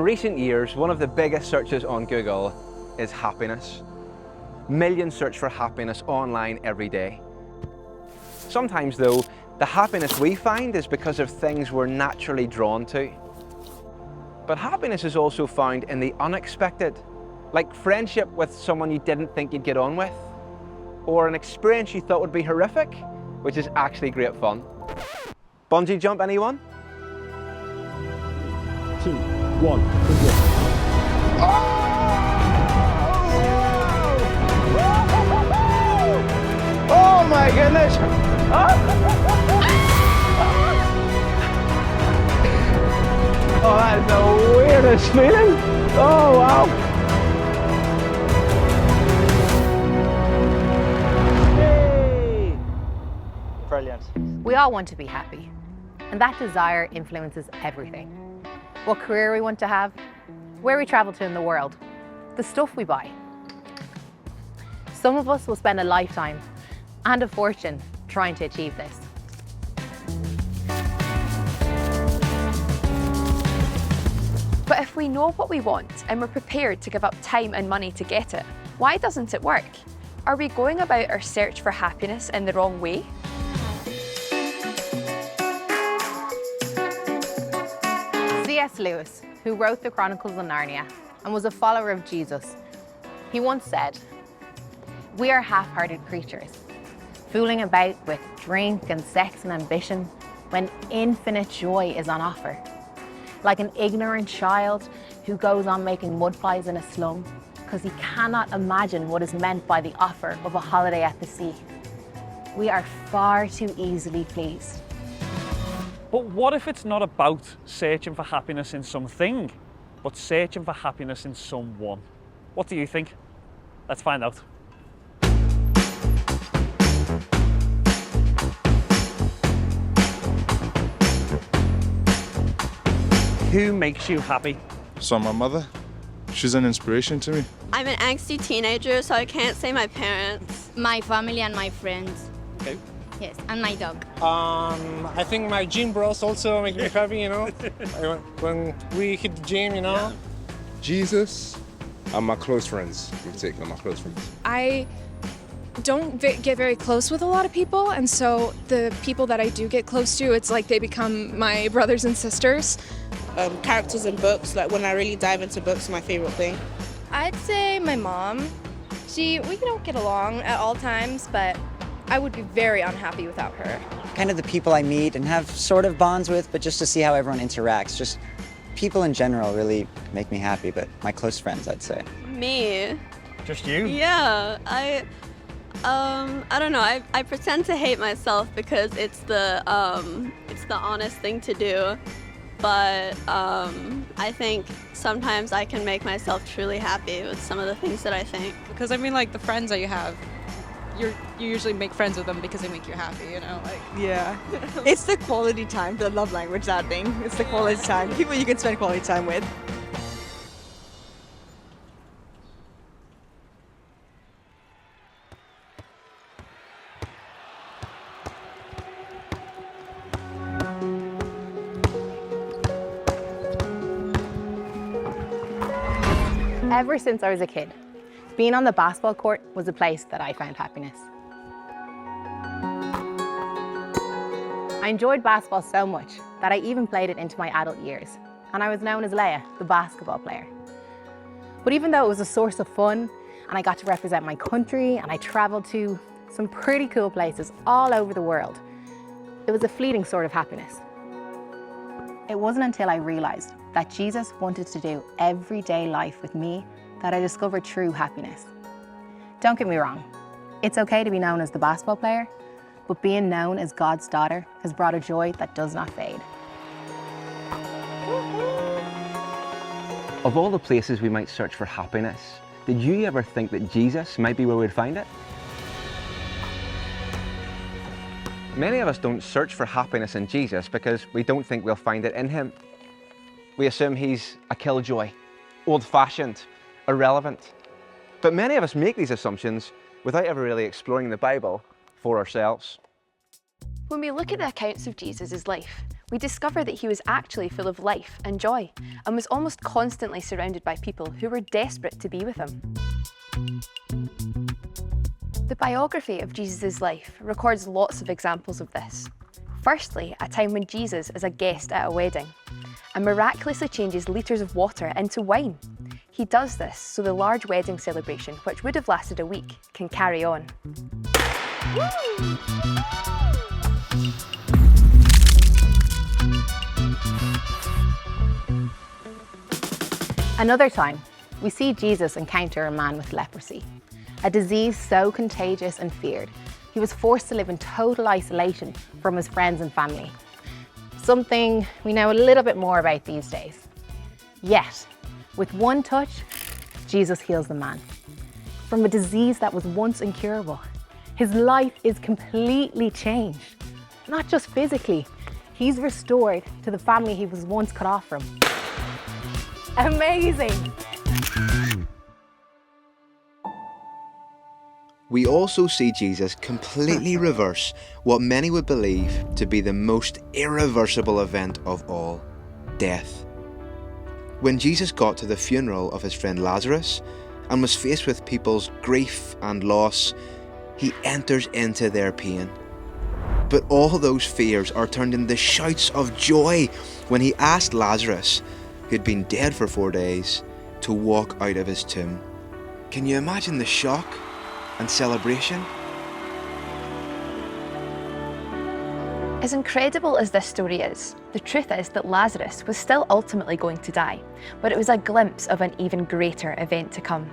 recent years, one of the biggest searches on Google is happiness. Millions search for happiness online every day. Sometimes though, the happiness we find is because of things we're naturally drawn to. But happiness is also found in the unexpected, like friendship with someone you didn't think you'd get on with, or an experience you thought would be horrific, which is actually great fun. Bungee jump, anyone? 2, 1, Oh my goodness! Oh, that is the weirdest feeling! Oh wow! Yay! Brilliant. We all want to be happy, and that desire influences everything. What career we want to have, where we travel to in the world, the stuff we buy. Some of us will spend a lifetime and a fortune trying to achieve this. But if we know what we want and we're prepared to give up time and money to get it, why doesn't it work? Are we going about our search for happiness in the wrong way? C.S. Lewis, who wrote the Chronicles of Narnia and was a follower of Jesus, he once said, "We are half-hearted creatures, fooling about with drink and sex and ambition when infinite joy is on offer. Like an ignorant child who goes on making mud pies in a slum because he cannot imagine what is meant by the offer of a holiday at the sea. We are far too easily pleased." But what if it's not about searching for happiness in something, but searching for happiness in someone? What do you think? Let's find out. Who makes you happy? So my mother, she's an inspiration to me. I'm an angsty teenager, so I can't say my parents. My family and my friends. Okay. Yes, and my dog. I think my gym bros also make me happy, you know. When we hit the gym, you know. Jesus and my close friends, in particular, my close friends. I don't get very close with a lot of people, and so the people that I do get close to, it's like they become my brothers and sisters. Characters in books, like when I really dive into books, my favorite thing. I'd say my mom. We don't get along at all times, but I would be very unhappy without her. Kind of the people I meet and have sort of bonds with, but just to see how everyone interacts. Just people in general really make me happy, but my close friends, I'd say. Me. Just you? Yeah, I don't know. I pretend to hate myself because it's the honest thing to do. But I think sometimes I can make myself truly happy with some of the things that I think. Because I mean, like the friends that you have, you usually make friends with them because they make you happy, you know? Like. Yeah. It's the quality time, the love language, that thing. It's the quality time. People you can spend quality time with. Ever since I was a kid, being on the basketball court was a place that I found happiness. I enjoyed basketball so much that I even played it into my adult years, and I was known as Leia, the basketball player. But even though it was a source of fun, and I got to represent my country, and I traveled to some pretty cool places all over the world, it was a fleeting sort of happiness. It wasn't until I realized that Jesus wanted to do everyday life with me that I discovered true happiness. Don't get me wrong, it's okay to be known as the basketball player, but being known as God's daughter has brought a joy that does not fade. Of all the places we might search for happiness, did you ever think that Jesus might be where we'd find it? Many of us don't search for happiness in Jesus because we don't think we'll find it in him. We assume he's a killjoy, old-fashioned, irrelevant. But many of us make these assumptions without ever really exploring the Bible for ourselves. When we look at the accounts of Jesus' life, we discover that he was actually full of life and joy and was almost constantly surrounded by people who were desperate to be with him. The biography of Jesus' life records lots of examples of this. Firstly, a time when Jesus is a guest at a wedding and miraculously changes litres of water into wine. He does this so the large wedding celebration, which would have lasted a week, can carry on. Another time, we see Jesus encounter a man with leprosy, a disease so contagious and feared, he was forced to live in total isolation from his friends and family. Something we know a little bit more about these days. Yet, with one touch, Jesus heals the man from a disease that was once incurable. His life is completely changed, not just physically. He's restored to the family he was once cut off from. Amazing! We also see Jesus completely reverse what many would believe to be the most irreversible event of all, death. When Jesus got to the funeral of his friend Lazarus and was faced with people's grief and loss, he enters into their pain. But all those fears are turned into shouts of joy when he asked Lazarus, who'd been dead for 4 days, to walk out of his tomb. Can you imagine the shock and celebration? As incredible as this story is, the truth is that Lazarus was still ultimately going to die, but it was a glimpse of an even greater event to come.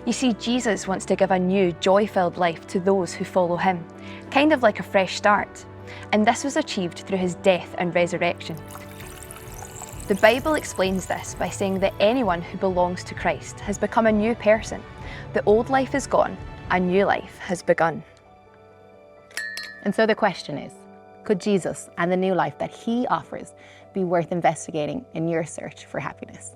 You see, Jesus wants to give a new, joy-filled life to those who follow him, kind of like a fresh start. And this was achieved through his death and resurrection. The Bible explains this by saying that anyone who belongs to Christ has become a new person. The old life is gone, a new life has begun. And so the question is, could Jesus and the new life that he offers be worth investigating in your search for happiness?